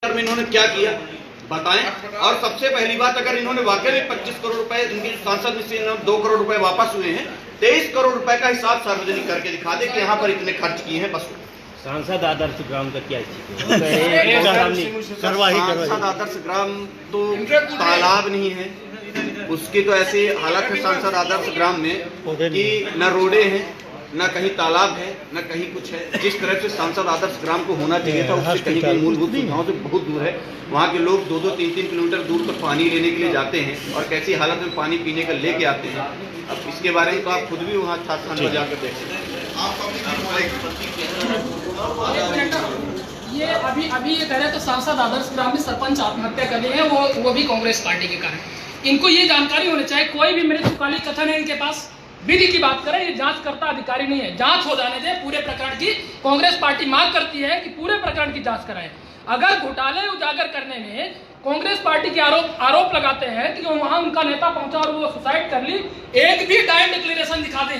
में इन्होंने क्या किया बताएं। और सबसे पहली बात, अगर इन्होंने वाकई में 25 करोड़ रुपए इनकी सांसद में से 2 करोड़ रुपए वापस हुए हैं, 23 करोड़ रुपए का हिसाब सार्वजनिक करके दिखा दे कि यहाँ पर इतने खर्च किए हैं। बस सांसद आदर्श ग्राम का क्या स्थिति? सांसद आदर्श ग्राम तो तालाब नहीं है, उसकी तो ऐसी हालत है सांसद आदर्श ग्राम में कि न रोडे हैं, न कहीं तालाब है, न कहीं कुछ है। जिस तरह से सांसद आदर्श ग्राम को होना चाहिए था, उससे कहीं कहीं मूलभूत सुविधाओं से बहुत दूर है। वहाँ के लोग 2-2, 3-3 किलोमीटर दूर तक पानी लेने के लिए जाते हैं और कैसी हालत में पानी पीने का लेके आते हैं। अब इसके बारे में तो आप खुद भी वहाँ छात्र में जाकर देख सकते हैं। ये अभी ये कह रहे तो सांसद आदर्श ग्राम में सरपंच आत्महत्या कर रहे हैं, वो भी कांग्रेस पार्टी के कारण। इनको ये जानकारी होनी चाहिए, कोई भी मृत्युकाली कथन है इनके पास, विधि की बात करें, ये जांचकर्ता अधिकारी नहीं है। जांच हो जाने दे पूरे प्रकरण की। कांग्रेस पार्टी मांग करती है कि पूरे प्रकरण की जांच कराएं। अगर घोटाले उजागर करने में कांग्रेस पार्टी के आरोप लगाते हैं कि वहां उनका नेता पहुंचा और वो सुसाइड कर ली, एक भी टाइम डिक्लेरेशन दिखा दें।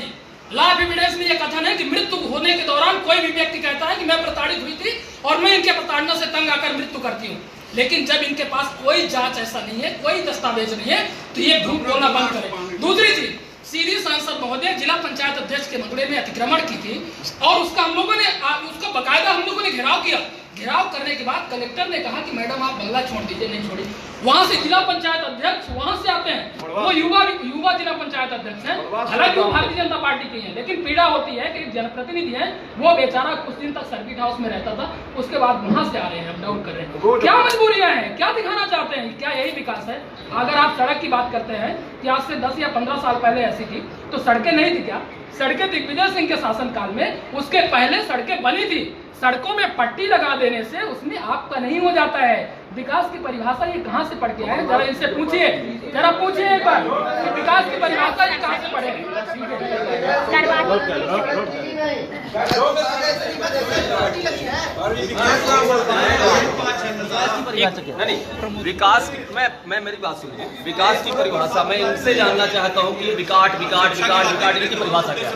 लॉ ऑफ एविडेंस में यह कथन है कि मृत्यु होने के दौरान कोई भी व्यक्ति कहता है कि मैं प्रताड़ित हुई थी और मैं इनके प्रताड़ना से तंग आकर मृत्यु करती हूँ, लेकिन जब इनके पास कोई जांच ऐसा नहीं है, कोई दस्तावेज नहीं है, तो ये झूठ बोलना बंद करें। दूसरी चीज, सीधी सांसद महोदय जिला पंचायत अध्यक्ष के मकड़े में अतिक्रमण की थी और उसका हम लोगों ने उसका बकायदा हम लोगों ने घेराव किया। घेराव करने के बाद कलेक्टर ने कहा कि मैडम आप बंगला छोड़ दीजिए, नहीं छोड़ी। वहां से जिला पंचायत अध्यक्ष वहां से आते हैं, वो युवा जिला पंचायत अध्यक्ष हैं, हालांकि वो भारतीय जनता पार्टी के हैं, लेकिन पीड़ा होती है कि जनप्रतिनिधि है, वो बेचारा कुछ दिन तक सर्किट हाउस में रहता था, उसके बाद वहां से आ रहे हैं, अप डाउन कर रहे हैं। क्या मजबूरियां हैं, क्या दिखाना चाहते हैं, क्या यही विकास है? अगर आप सड़क की बात करते हैं कि आज से 10 या 15 साल पहले ऐसी थी, तो सड़कें नहीं थी क्या? सड़कें दिग्विजय सिंह के शासनकाल में, उसके पहले सड़कें बनी थी। सड़कों में पट्टी लगा देने से उसमें आपका नहीं हो जाता है। विकास की परिभाषा ये कहाँ से पढ़ के आए? जरा इनसे पूछिए, जरा पूछिए एक बार कि विकास की परिभाषा ये कहाँ से पढ़े? विकास की मैं मेरी बात सुनिए। विकास की परिभाषा मैं इनसे जानना चाहता हूँ कि विकाट इनकी परिभाषा क्या है?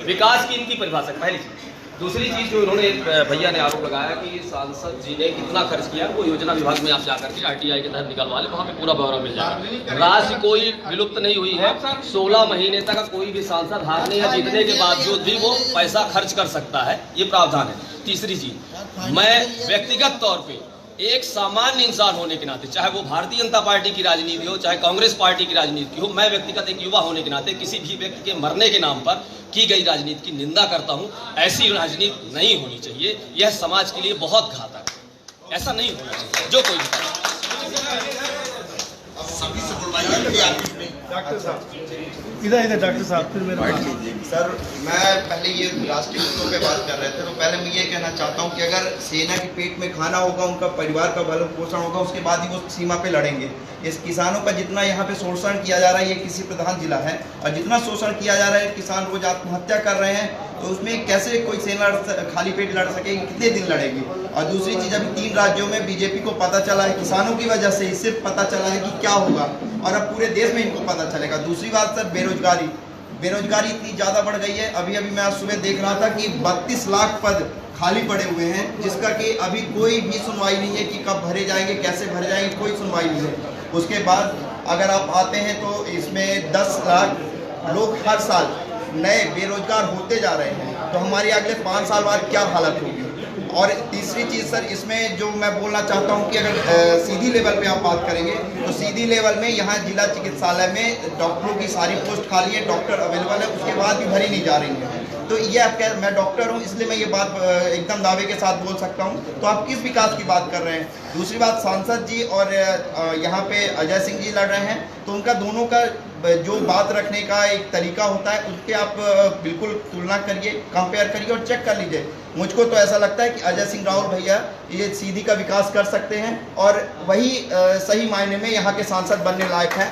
विकास की इनकी परिभाषा पहली चीज। दूसरी चीज जो उन्होंने भैया ने आरोप लगाया कि सांसद जी ने कितना खर्च किया, वो योजना विभाग में आप जाकर के RTI के तहत निकलवा ले, वहाँ पे पूरा ब्यौरा मिल जाएगा। राशि कोई विलुप्त नहीं हुई है। 16 महीने तक कोई भी सांसद हारने या जीतने के बावजूद भी वो पैसा खर्च कर सकता है, ये प्रावधान है। तीसरी चीज, मैं व्यक्तिगत तौर पे एक सामान्य इंसान होने के नाते, चाहे वो भारतीय जनता पार्टी की राजनीति हो, चाहे कांग्रेस पार्टी की राजनीति हो, मैं व्यक्तिगत एक युवा होने के नाते किसी भी व्यक्ति के मरने के नाम पर की गई राजनीति की निंदा करता हूं। ऐसी राजनीति नहीं होनी चाहिए, यह समाज के लिए बहुत घातक है। ऐसा नहीं होना चाहिए जो कोई भी डॉक्टर साहब इधर डॉक्टर साहब फिर मेरे सर, मैं पहले ये राष्ट्रीय मुद्दों पे बात कर रहे थे, तो पहले मैं ये कहना चाहता हूँ कि अगर सेना के पेट में खाना होगा, उनका परिवार का भरण पोषण होगा, उसके बाद ही वो सीमा पे लड़ेंगे। इस किसानों का जितना यहाँ पे शोषण किया जा रहा है, ये कृषि प्रधान जिला है, और जितना शोषण किया जा रहा है, किसान रोज आत्महत्या कर रहे हैं, तो उसमें कैसे कोई सेना खाली पेट लड़ सकेगी? कितने दिन लड़ेगी? और दूसरी चीज़, अभी 3 राज्यों में बीजेपी को पता चला है, किसानों की वजह से ही सिर्फ पता चला है कि क्या होगा, और अब पूरे देश में इनको पता चलेगा। दूसरी बात सर, बेरोजगारी इतनी ज़्यादा बढ़ गई है। अभी मैं आज सुबह देख रहा था कि 32 लाख पद खाली पड़े हुए हैं, जिसका कि अभी कोई भी सुनवाई नहीं है कि कब भरे जाएंगे, कैसे भरे जाएंगे, कोई सुनवाई नहीं है। उसके बाद अगर आप आते हैं तो इसमें 10 लाख लोग हर साल नए बेरोजगार होते जा रहे हैं, तो हमारी अगले 5 साल बाद क्या हालत होगी? और तीसरी चीज़ सर, इसमें जो मैं बोलना चाहता हूं कि अगर सीधी लेवल पे आप बात करेंगे, तो सीधी लेवल में यहाँ जिला चिकित्सालय में डॉक्टरों की सारी पोस्ट खाली है, डॉक्टर अवेलेबल है, उसके बाद भी भरी नहीं जा रही है। तो ये आप क्या, मैं डॉक्टर हूँ इसलिए मैं ये बात एकदम दावे के साथ बोल सकता हूँ। तो आप किस विकास की बात कर रहे हैं? दूसरी बात, सांसद जी और यहाँ पे अजय सिंह जी लड़ रहे हैं, तो उनका दोनों का जो बात रखने का एक तरीका होता है, उसके आप बिल्कुल तुलना करिए, कंपेयर करिए और चेक कर लीजिए। मुझको तो ऐसा लगता है कि अजय सिंह राहुल भैया ये सीधी का विकास कर सकते हैं और वही सही मायने में यहाँ के सांसद बनने लायक है।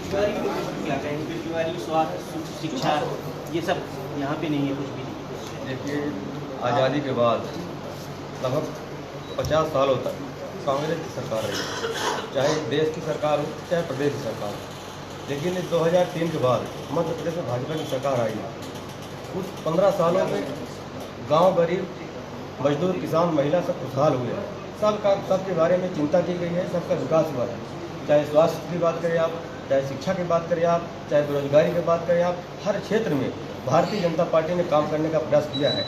क्या कहेंगे? बेरोजगारी, स्वास्थ्य, शिक्षा, ये सब यहाँ पे नहीं है कुछ भी। देखिए, आज़ादी के बाद लगभग 50 सालों तक कांग्रेस की सरकार रही है, चाहे देश की सरकार हो चाहे प्रदेश की सरकार हो। लेकिन इस 2003 के बाद मध्य प्रदेश में भाजपा की सरकार आई, उस 15 सालों में गांव, गरीब, मजदूर, किसान, महिला सब खुशहाल हुए। सबके बारे में चिंता की गई है, सबका विकास हुआ है। चाहे स्वास्थ्य की बात करें आप, चाहे शिक्षा की बात करें आप, चाहे बेरोजगारी की बात करें आप, हर क्षेत्र में भारतीय जनता पार्टी ने काम करने का प्रयास किया है।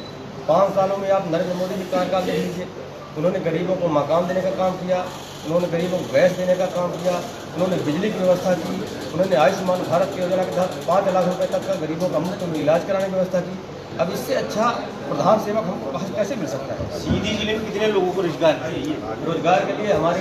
5 सालों में आप नरेंद्र मोदी जी का कार्यकाल देख लीजिए। उन्होंने गरीबों को मकान देने का काम किया, उन्होंने गरीबों को गैस देने का काम किया, उन्होंने बिजली की व्यवस्था की, उन्होंने आयुष्मान भारत योजना के तहत 5 लाख रुपए तक का गरीबों का मुफ्त में इलाज कराने की व्यवस्था की। अब इससे अच्छा प्रधान सेवक हमको कैसे मिल सकता है? सीधी जिले में कितने लोगों को रोजगार चाहिए? रोजगार के लिए हमारे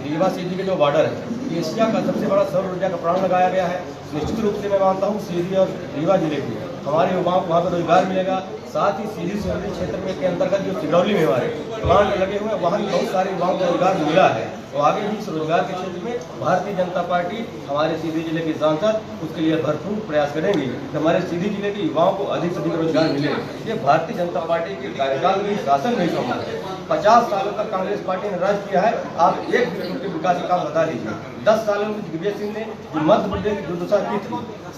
रीवा सीधी के जो बॉर्डर है, एशिया का सबसे बड़ा सौर ऊर्जा का प्लांट लगाया गया है। निश्चित रूप से मैं मानता हूँ सीधी और रीवा जिले की हमारे युवाओं को वहाँ पर रोजगार मिलेगा। साथ ही सीधी शहरी क्षेत्र में के अंतर्गत जो सिगरौली में हमारे प्लांट लगे हुए हैं, वहाँ भी बहुत सारे युवाओं को रोजगार मिला है। तो आगे भी इस रोजगार के क्षेत्र में भारतीय जनता पार्टी, हमारे सीधी जिले के सांसद उसके लिए भरपूर प्रयास करेंगे कि हमारे सीधी जिले के युवाओं को अधिक से अधिक रोजगार मिले। ये भारतीय जनता पार्टी के कार्यकाल में शासन नहीं संभव है। 50 सालों तक कांग्रेस पार्टी ने राज किया है। आप एक भी उनके विकास का काम बता दीजिए। 10 सालों में दिग्विजय सिंह ने मध्य प्रदेश की दुर्दशा की थी,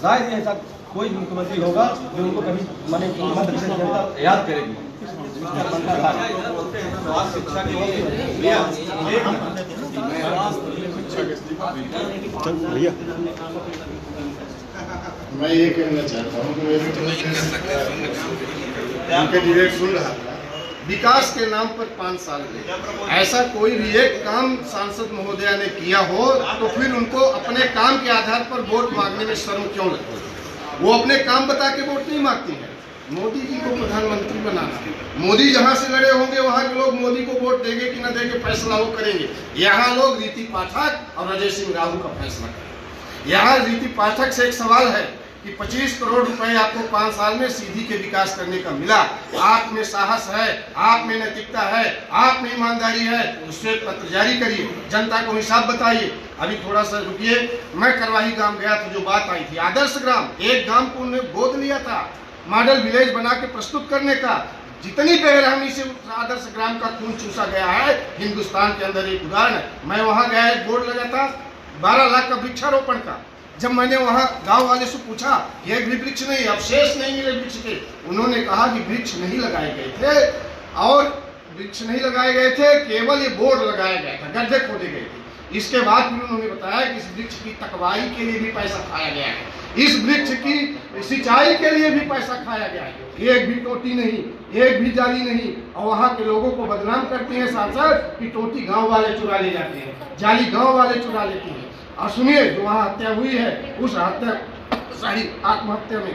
शायद ऐसा कोई मुख्यमंत्री होगा जो उनको कभी माने मध्य प्रदेश जनता याद करेगी। शिक्षा के लिए मैं ये कहना चाहता हूँ कि उनके डिबेट सुन रहा था, विकास के नाम पर 5 साल में ऐसा कोई भी एक काम सांसद महोदया ने किया हो तो फिर उनको अपने काम के आधार पर वोट मांगने में शर्म क्यों लगती है? वो अपने काम बता के वोट नहीं मांगती है। मोदी जी को प्रधानमंत्री बनाना, मोदी जहां से लड़े होंगे वहां के लोग मोदी को वोट देंगे कि न देंगे फैसला वो करेंगे। यहाँ लोग रीति पाठक और अजय सिंह राहुल का फैसला करेंगे। यहाँ रीति पाठक से एक सवाल है कि 25 करोड़ रुपए आपको 5 साल में सीधी के विकास करने का मिला। आप में साहस है, आप में नैतिकता है, आप में ईमानदारी है, तो श्वेत पत्र जारी करिए, जनता को हिसाब बताइए। अभी थोड़ा सा रुकिए, मैं करवाही गांव गया था, जो बात आई थी आदर्श ग्राम, एक गांव को उन्होंने गोद लिया था मॉडल विलेज बना के प्रस्तुत करने का। जितनी बेरहमी से आदर्श ग्राम का खून चूसा गया है हिंदुस्तान के अंदर एक उदाहरण है। मैं वहां गया, एक बोर्ड लगा था 12 लाख का वृक्षारोपण का। जब मैंने वहां गांव वाले से पूछा कि एक भी वृक्ष नहीं, अवशेष नहीं मिले वृक्ष के, उन्होंने कहा कि वृक्ष नहीं लगाए गए थे और वृक्ष नहीं लगाए गए थे, केवल ये बोर्ड लगाया गया था, गड्ढे खोदे गए थे। इसके बाद फिर उन्होंने बताया कि इस वृक्ष की तकवाई के लिए भी पैसा खाया गया है, इस वृक्ष की सिंचाई के लिए भी पैसा खाया गया है। एक भी टोटी नहीं, एक भी जाली नहीं, और वहाँ के लोगों को बदनाम करते हैं सांसद कि टोटी गांव वाले चुरा ले जाते हैं, जाली गांव वाले चुरा लेते हैं। और सुनिए, जो वहाँ हत्या हुई है, उस आत्महत्या में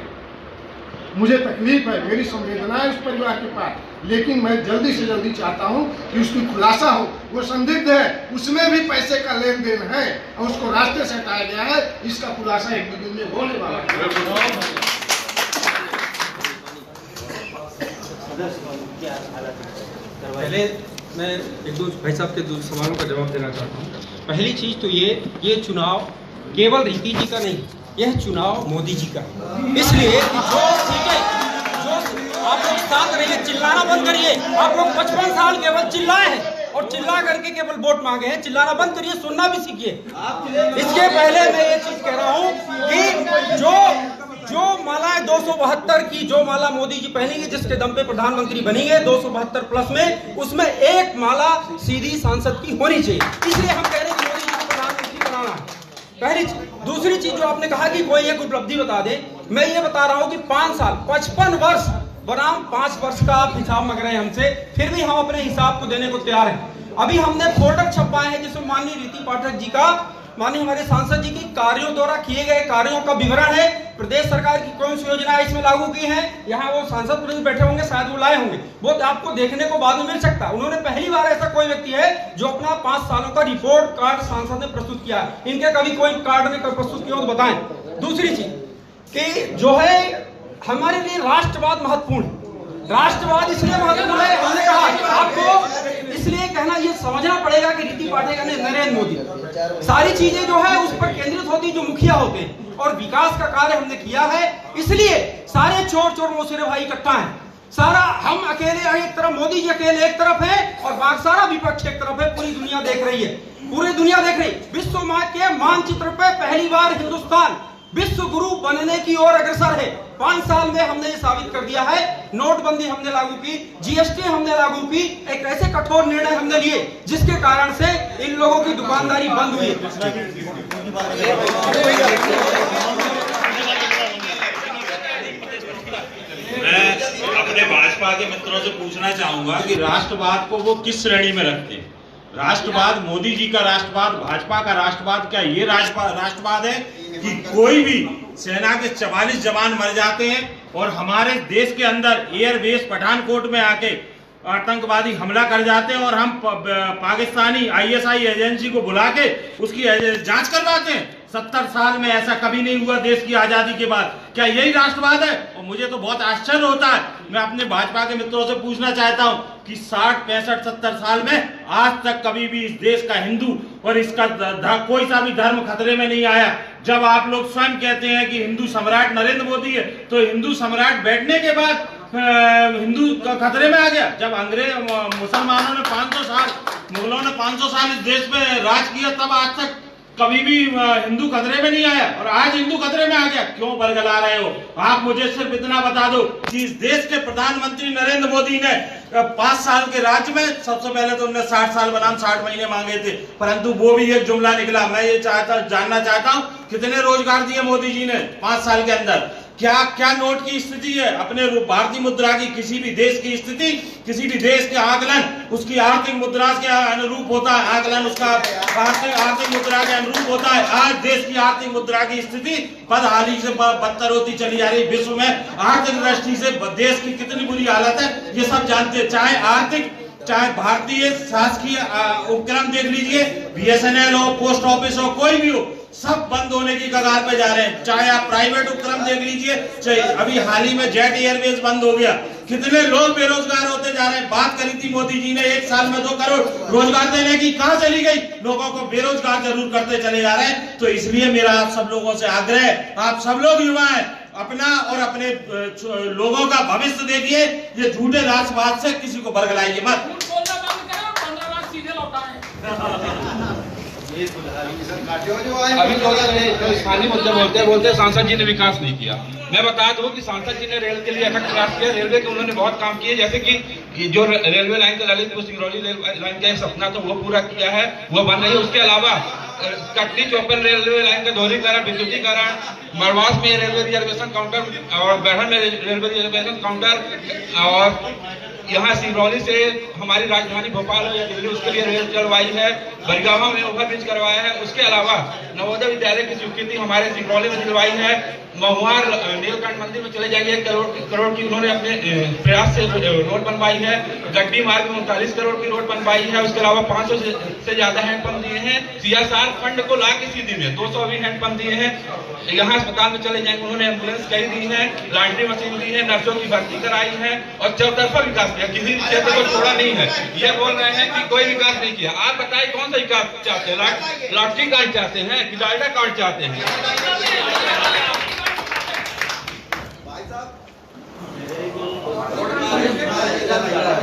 मुझे तकलीफ है, मेरी संवेदना है उस परिवार के पास, लेकिन मैं जल्दी से जल्दी चाहता हूं कि उसकी खुलासा हो। वो संदिग्ध है, उसमें भी पैसे का लेन देन है और उसको रास्ते से हटाया गया है। इसका खुलासा 1-2 दिन में होने वाला है। पहले मैं 1-2 भाई साहब के 2 सवालों का जवाब देना चाहता हूँ। पहली चीज तो ये चुनाव केवल रीति जी का नहीं, यह चुनाव मोदी जी का। इसलिए जो आप लोग साथ रहिए, चिल्लाना बंद करिए। आप लोग 55 साल केवल चिल्लाए हैं और चिल्ला करके केवल वोट मांगे हैं। चिल्लाना बंद करिए, सुनना भी सीखिए। इसके पहले मैं ये चीज कह रहा हूँ कि जो माला 272 की जो माला मोदी जी पहनेंगे, जिसके दम पे प्रधानमंत्री बनेंगे 272 प्लस में, उसमें एक माला सीधी सांसद की होनी चाहिए। इसलिए हम कह रहे हैं कि मोदी जी को प्रधानमंत्री बनाना है। पहली चीज। दूसरी चीज जो आपने कहा कि कोई एक उपलब्धि बता दे, मैं ये बता रहा हूं कि 5 साल 55 वर्ष बनाम 5 वर्ष का आप हिसाब मांग रहे हैं हमसे, फिर भी हम अपने हिसाब को देने को तैयार हैं। अभी हमने फोल्डर छपवाए हैं जिसमें माननीय रीति पाठक जी का, माननीय हमारे सांसद जी की कार्यों द्वारा किए गए कार्यों का विवरण है। प्रदेश सरकार की कौन सी योजना इसमें लागू की है, यहाँ वो सांसद प्रतिनिधि बैठे होंगे, शायद वो लाए होंगे, वो आपको देखने को बाद में मिल सकता है। उन्होंने पहली बार ऐसा कोई व्यक्ति है जो अपना 5 सालों का रिपोर्ट कार्ड सांसद ने प्रस्तुत किया है। इनके कभी कोई कार्ड ने प्रस्तुत किया हो तो बताएं। दूसरी चीज कि जो है हमारे लिए राष्ट्रवाद महत्वपूर्ण है। राष्ट्रवाद इसलिए महत्वपूर्ण है, हमने कहा आपको इसलिए कहना, ये समझना पड़ेगा कि रीति पाठक ने नरेंद्र मोदी सारी चीजें जो है उस पर केंद्रित होती जो मुखिया होते हैं, और विकास का कार्य हमने किया है। इसलिए सारे चोर मौसेरे भाई इकट्ठा हैं। सारा हम अकेले एक तरफ, मोदी जी अकेले एक तरफ है और बाकी सारा विपक्ष एक तरफ है। पूरी दुनिया देख रही है, पूरी दुनिया देख रही। विश्व के मानचित्र पे पहली बार हिंदुस्तान विश्व गुरु बनने की ओर अग्रसर है। 5 साल में हमने ये साबित कर दिया है। नोटबंदी हमने लागू की, जीएसटी हमने लागू की, एक ऐसे कठोर निर्णय हमने लिए जिसके कारण से इन लोगों की दुकानदारी बंद हुई। मैं अपने भाजपा के मित्रों से पूछना चाहूंगा कि राष्ट्रवाद को वो किस श्रेणी में रखते हैं? राष्ट्रवाद मोदी जी का राष्ट्रवाद, भाजपा का राष्ट्रवाद, क्या ये राष्ट्रवाद है कि कोई भी सेना के 44 जवान मर जाते हैं और हमारे देश के अंदर एयरबेस पठानकोट में आके आतंकवादी हमला कर जाते हैं और हम पाकिस्तानी आईएसआई एजेंसी को बुला के उसकी जांच करवाते हैं? 70 साल में ऐसा कभी नहीं हुआ देश की आजादी के बाद। क्या यही राष्ट्रवाद है? और मुझे तो बहुत आश्चर्य होता है। मैं अपने भाजपा के मित्रों से पूछना चाहता हूं कि 60, 65, 70 साल में आज तक कभी भी इस देश का हिंदू और इसका कोई सा भी धर्म खतरे में नहीं आया। जब आप लोग स्वयं कहते हैं कि हिंदू सम्राट नरेंद्र मोदी है, तो हिंदू सम्राट बैठने के बाद हिंदू खतरे में आ गया। जब अंग्रेज मुसलमानों ने 500 साल, मुगलों ने 500 साल इस देश में राज किया, तब आज तक कभी भी हिंदू खतरे में नहीं आया और आज हिंदू खतरे में आ गया। क्यों बरगला रहे हो? आप मुझे सिर्फ इतना बता दो कि इस देश के प्रधानमंत्री नरेंद्र मोदी ने 5 साल के राज्य में सबसे पहले तो उन्होंने 60 साल बनाम 60 महीने मांगे थे, परंतु वो भी एक जुमला निकला। मैं ये जानना चाहता हूँ कितने रोजगार दिए मोदी जी ने 5 साल के अंदर? क्या नोट की स्थिति है? अपने भारतीय मुद्रा की किसी भी देश की स्थिति, किसी भी देश के आकलन उसकी आर्थिक मुद्रा के अनुरूप होता है। आकलन उसका आर्थिक मुद्रा के अनुरूप होता है। आज देश की आर्थिक मुद्रा की स्थिति बदहाली से बदतर होती चली जा रही। विश्व में आर्थिक दृष्टि से देश की कितनी बुरी हालत है ये सब जानते हैं। चाहे आर्थिक, चाहे भारतीय शासकीय उपक्रम देख लीजिए, बीएसएनएल हो, पोस्ट ऑफिस हो, कोई भी हो, सब बंद होने की कगार पे जा रहे हैं। चाहे आप प्राइवेट उपक्रम देख लीजिए, चाहे अभी हाल ही में जेट एयरवेज बंद हो गया। कितने लोग बेरोजगार होते जा रहे हैं। बात करी थी मोदी जी ने 1 साल में 2 करोड़ रोजगार देने की, कहां चली गई? लोगों को बेरोजगार जरूर करते चले जा रहे हैं। तो इसलिए मेरा आप सब लोगों से आग्रह है, आप सब लोग युवा हैं, अपना और अपने लोगों का भविष्य देखिए। ये झूठे राष्ट्रवाद से किसी को बरगलाइए मत। अभी लोग जो स्थानीय मुद्दे बोलते हैं सांसद जी ने विकास नहीं किया। मैं बता दूं कि सांसद जी ने रेल के लिए अथक प्रयास किया। रेलवे के उन्होंने बहुत काम किए, जैसे कि जो रेलवे लाइन का ललितपुर सिंगरौली लाइन का एक सपना था वो पूरा किया है, वो बन रही है। उसके अलावा कटनी चौपन रेलवे लाइन का दोहरीकरण, विद्युतीकरण, मरवास में रेलवे रिजर्वेशन काउंटर और बेहर में रेलवे रिजर्वेशन काउंटर, और यहाँ सिंगरौली से हमारी राजधानी भोपाल हो या दिल्ली उसके लिए रेल चलवाई है। बरगामा में ओवरब्रिज करवाया है। उसके अलावा नवोदय विद्यालय की स्वीकृति हमारे सिंगरौली में दिलवाई है। महुआर नीलकंठ मंदिर में चले जाएंगे 1 करोड़ की उन्होंने अपने प्रयास से रोड बनवाई है। गड्डी मार्ग में 39 करोड़ की रोड बनवाई है। उसके अलावा 500 से ज्यादा हैंडपंप दिए हैं। CSR फंड को ला के सीधी में 200 भी हैंडपंप दिए हैं। यहाँ अस्पताल में चले जाएंगे, उन्होंने एम्बुलेंस कई दी है, लॉन्ड्री मशीन दी है, नर्सों की भर्ती कराई है और चौतरफा विकास किया। किसी क्षेत्र को छोड़ा नहीं है। ये बोल रहे हैं कि कोई विकास नहीं किया। आप बताइए कौन सा विकास चाहते हैं? लॉटरी कार्ड चाहते हैं कि डायरा कार्ड चाहते हैं?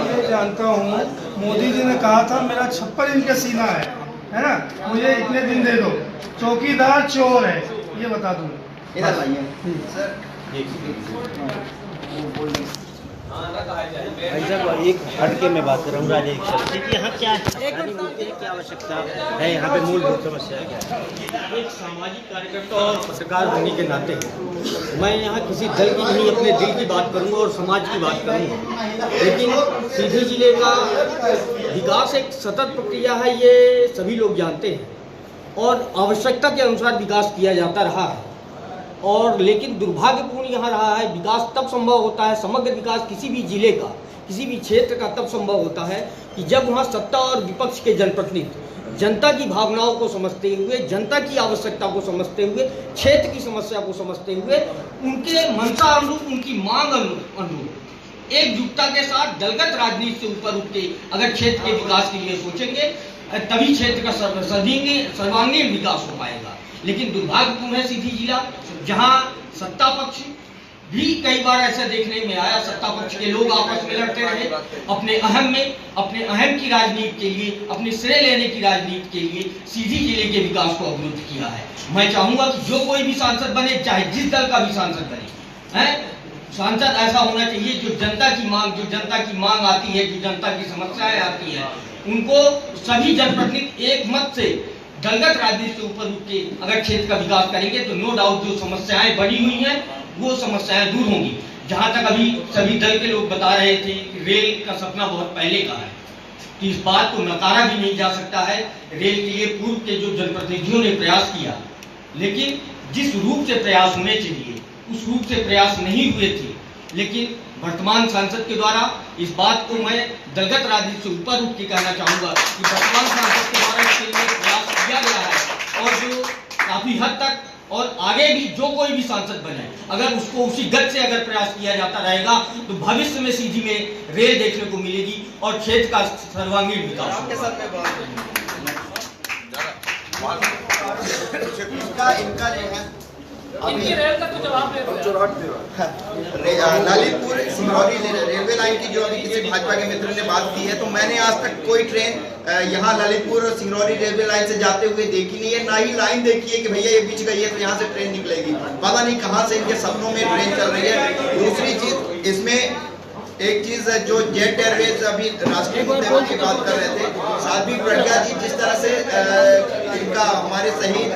मैं जानता हूँ मोदी जी ने कहा था मेरा 56 इंच का सीना है ना, मुझे इतने दिन दे दो। चौकीदार चोर है, ये बता दूँ। भाई साहब एक हट के मैं बात कर रहा हूँ राजेश सर, यहाँ क्या स्थानीय मुद्दे की आवश्यकता है? यहाँ पे मूलभूत समस्या क्या है? एक सामाजिक कार्यकर्ता और पत्रकार होने के नाते मैं यहाँ किसी दल की नहीं, अपने दिल की बात करूँगा और समाज की बात करूँगा। लेकिन सीधी जिले का विकास एक सतत प्रक्रिया है, ये सभी लोग जानते हैं और आवश्यकता के अनुसार विकास किया जाता रहा है। और लेकिन दुर्भाग्यपूर्ण यहाँ रहा है, विकास तब संभव होता है, समग्र विकास किसी भी जिले का, किसी भी क्षेत्र का तब संभव होता है कि जब वहाँ सत्ता और विपक्ष के जनप्रतिनिधि जनता की भावनाओं को समझते हुए, जनता की आवश्यकता को समझते हुए, क्षेत्र की समस्या को समझते हुए, उनके मंशा अनुरूप, उनकी मांग अनुरूप एकजुटता के साथ दलगत राजनीति से ऊपर उठ के अगर क्षेत्र के विकास के लिए सोचेंगे, तभी क्षेत्र का सर्वांगीण विकास हो पाएगा। लेकिन दुर्भाग्यपूर्ण है सीधी जिला, जहां सत्ता पक्ष भी कई बार ऐसा देखने में आया, सत्ता पक्ष के लोग आपस में लड़ते रहे अपने अहम की राजनीति के लिए, अपने श्रेय लेने की राजनीति के लिए सीधी जिले के विकास को अवरुद्ध किया है। मैं चाहूंगा कि जो कोई भी सांसद बने, चाहे जिस दल का भी सांसद बने, सांसद ऐसा होना चाहिए जो जनता की मांग आती है, जो जनता की समस्याएं आती है, उनको सभी जनप्रतिनिधि एक मत से दलगत राजनीति से ऊपर उठ के अगर क्षेत्र का विकास करेंगे तो नो डाउट जो समस्याएं बढ़ी हुई हैं वो समस्याएं दूर होंगी। जहां तक अभी सभी दल के लोग बता रहे थे कि रेल का सपना बहुत पहले का है, तो इस बात को नकारा भी नहीं जा सकता है। रेल के लिए पूर्व के जो जनप्रतिनिधियों ने प्रयास किया, लेकिन जिस रूप से प्रयास होने चाहिए उस रूप से प्रयास नहीं हुए थे। लेकिन वर्तमान सांसद के द्वारा इस बात को मैं दलगत राजनीति से ऊपर उठ के कहना चाहूंगा कि वर्तमान सांसद के द्वारा इसके लिए प्रयास किया गया है और जो काफी हद तक और आगे भी जो कोई भी सांसद बने, अगर उसको उसी गति से अगर प्रयास किया जाता रहेगा तो भविष्य में सीधी में रेल देखने को मिलेगी और क्षेत्र का सर्वांगीण विकास इनका जो है इनकी रेल का तो जवाब ललितपुर सिंगरौली रेलवे लाइन की जो अभी किसी भाजपा के मित्र ने बात की है, तो मैंने आज तक कोई ट्रेन यहाँ ललितपुर सिंगरौली रेलवे लाइन से जाते हुए देखी नहीं है, ना ही लाइन देखी है कि भैया ये बीच गई है तो यहाँ से ट्रेन निकलेगी। पता नहीं कहाँ से इनके सपनों में ट्रेन चल रही है। दूसरी चीज इसमें एक चीज जो जेट एयरवेज अभी राष्ट्रीय मुद्दे की बात कर रहे थे, साध्वी प्रज्ञा जी जिस तरह से इनका हमारे शहीद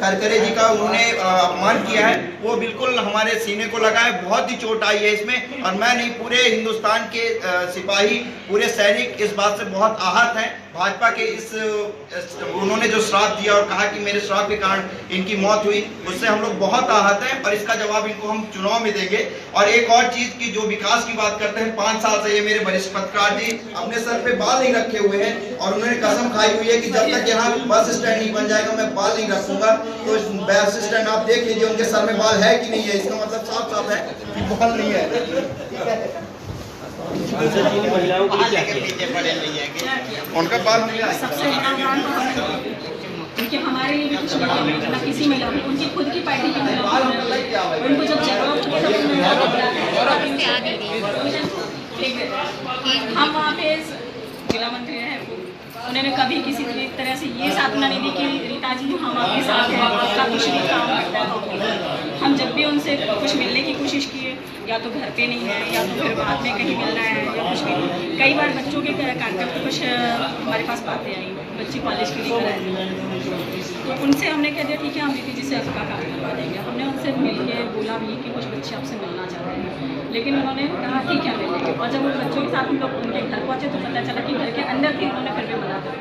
करकरे जी का उन्होंने अपमान किया है, वो बिल्कुल हमारे सीने को लगा है। बहुत ही चोट आई है इसमें, और मैं नहीं पूरे हिंदुस्तान के सिपाही, पूरे सैनिक इस बात से बहुत आहत हैं। भाजपा के उन्होंने जो श्राप दिया और कहा कि मेरे श्राप के कारण इनकी मौत हुई, उससे हम लोग बहुत आहत हैं और इसका जवाब इनको हम चुनाव में देंगे। और एक और चीज की जो विकास की बात करते हैं, 5 साल से ये मेरे वरिष्ठ पत्रकार जी अपने सर पे बाल नहीं रखे हुए हैं और उन्होंने कसम खाई हुई है कि जब तक यहाँ बस स्टैंड नहीं बन जाएगा मैं बाल नहीं रखूंगा। तो बस स्टैंड आप देख लीजिए उनके सर में बाल है कि नहीं है, इसका मतलब साफ साफ है कि बाल नहीं है। महिलाओं के उनका बाल सबसे क्योंकि हमारे लिए भी कुछ नहीं, ना किसी महिला में, उनकी खुद की पार्टी की महिला, उनको जब जरूरत हम वहाँ पे जिला मंत्री हैं, उन्होंने कभी किसी तरह से ये साधना नहीं दी कि रीता जी हम आपके साथ हैं, आपका कुछ भी काम करता है। हम जब भी उनसे कुछ मिलने की कोशिश किए, या तो घर पे नहीं है या तो फिर बाद में कहीं मिलना है या कुछ भी। कई बार बच्चों के कार्यक्रम तो कुछ हमारे पास बातें आई, बच्चे कॉलेज के लिए कराए, तो उनसे हमने कह दिया ठीक है हम रीति जी से आपका काम करवा देंगे। हमने उनसे मिल के बोला भी कि कुछ बच्चे आपसे मिलना चाहते हैं, लेकिन उन्होंने कहा ठीक है मिलेंगे। और जब उन बच्चों के साथ हम लोग उनके घर पहुँचे तो पता चला कि घर के अंदर थी, उन्होंने फिर भी मना कर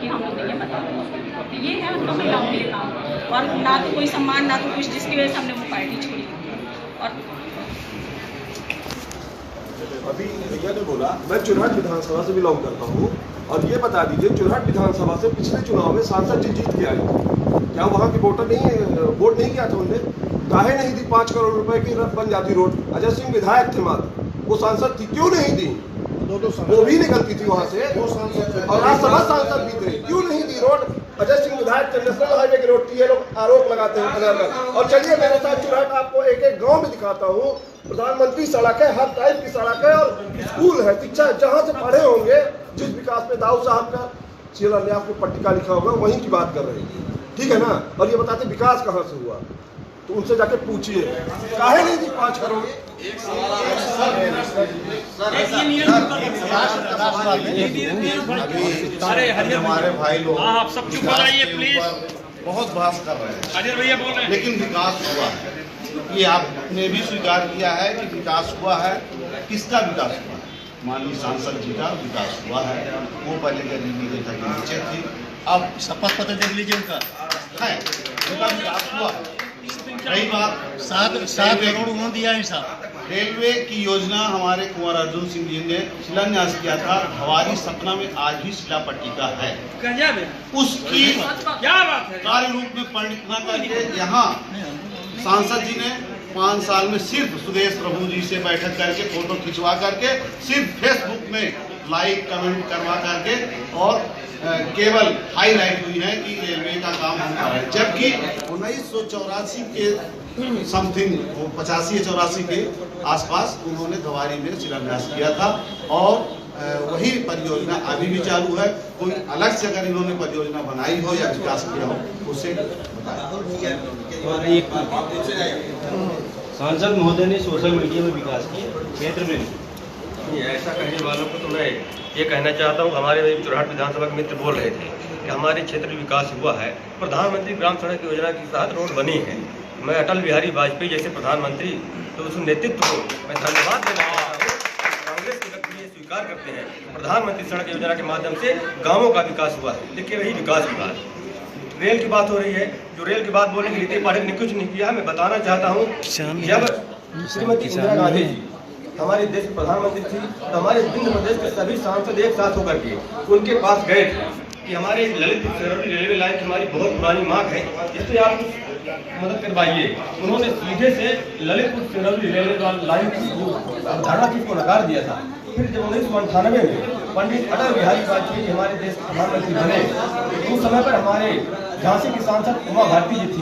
कि हम लोग नहीं बता। तो ये है उनका महिलाओं के लिए काम, और ना तो कोई सम्मान ना तो कुछ, जिसकी वजह से हमने वो पार्टी छोड़ी। और अभी भैया ने बोला मैं चुनाट विधानसभा से बिलोंग करता हूँ, और ये बता दीजिए चुनाट विधानसभा से पिछले चुनाव में सांसद जी जीत के आए, क्या वहाँ के वोटर नहीं वोट नहीं किया था उन्होंने? काहे नहीं दी 5 करोड़ रुपए की बन जाती रोड? अजय सिंह विधायक थे मात्र, वो सांसद थी, क्यों नहीं दी? वो भी निकलती थी वहाँ से, और राज्यसभा सांसद भी थे, क्यों नहीं दी रोड? अजय सिंह विधायक थे, नेशनल हाईवे की रोड थी, ये लोग आरोप लगाते हैं। और चलिए मेरे साथ चुनाट आपको एक एक गाँव में दिखाता हूँ, प्रधानमंत्री सड़क है, हर टाइप की सड़क है, और स्कूल है, शिक्षा जहाँ से पढ़े होंगे, जिस विकास में दाऊद साहब का शिलान्यास में पट्टिका लिखा होगा वहीं की बात कर रहे हैं, ठीक है ना? और ये बताते विकास कहाँ से हुआ, तो उनसे जाके पूछिए काहे नहीं दी 5 करोड़। हमारे भाई लोग आप सब चुप हो जाइए प्लीज, बहुत बहस कर रहे हैं अजय भैया बोल रहे हैं, लेकिन विकास हुआ है, ये आपने भी स्वीकार किया है कि विकास हुआ है। किसका विकास हुआ है? माननीय सांसद जी का विकास हुआ है। वो पहले गरीबी रेखा के नीचे थी, अब शपथ पत्र देख लीजिए उनका है, उनका विकास हुआ है। कई बात 7 करोड़ उन्होंने दिया है साहब। रेलवे की योजना हमारे कुंवर अर्जुन सिंह जी ने शिलान्यास किया था, हमारी सपना में आज भी शिला पट्टिका है, उसकी क्या बात है कार्य रूप में परिणत न करके यहाँ सांसद जी ने 5 साल में सिर्फ सुदेश प्रभु जी से बैठक करके फोटो खिंचवा करके सिर्फ फेसबुक में लाइक कमेंट करवा करके और केवल हाईलाइट हुई है कि रेलवे का काम हो रहा है, जबकि 1984 के समथिंग 85 या 84 के आसपास उन्होंने धवारी में शिलान्यास किया था और वही परियोजना अभी भी चालू है। कोई अलग से अगर इन्होंने परियोजना बनाई हो या विकास किया हो उसे सांसद महोदय ने सोशल मीडिया में विकास किया, क्षेत्र में ऐसा कहने वालों को तो मैं ये कहना चाहता हूँ। हमारे चुराहट विधानसभा के मित्र बोल रहे थे कि हमारे क्षेत्र में विकास हुआ है, प्रधानमंत्री ग्राम सड़क योजना के तहत रोड बनी है। मैं अटल बिहारी वाजपेयी जैसे प्रधानमंत्री तो उस नेतृत्व को मैं धन्यवाद देना चाहता हूँ। कांग्रेस के व्यक्ति ये स्वीकार करते हैं प्रधानमंत्री सड़क योजना के माध्यम से गाँवों का विकास हुआ है, लेकिन रही विकास की बात, रेल की बात हो रही है। जो रेल की बात बोलने की रीति पाटिल ने कुछ नहीं किया। मैं बताना चाहता हूँ जब श्रीमती इंदिरा गांधी जी हमारे देश की प्रधानमंत्री थी तो हमारे विभिन्न प्रदेश के सभी सांसद एक साथ होकर के उनके पास गए थे कि हमारे ललितपुर सिरौली रेलवे लाइन की हमारी बहुत पुरानी मांग है, इसलिए आप मदद करवाइए। उन्होंने सीधे से ललितपुर सिरौली रेलवे लाइन की अवधारणा की को नकार दिया था। फिर जब 1998 में पंडित अटल बिहारी वाजपेयी जी हमारे देश के प्रधानमंत्री बने, उस समय पर हमारे झांसी की सांसद उमा भारती जी थी।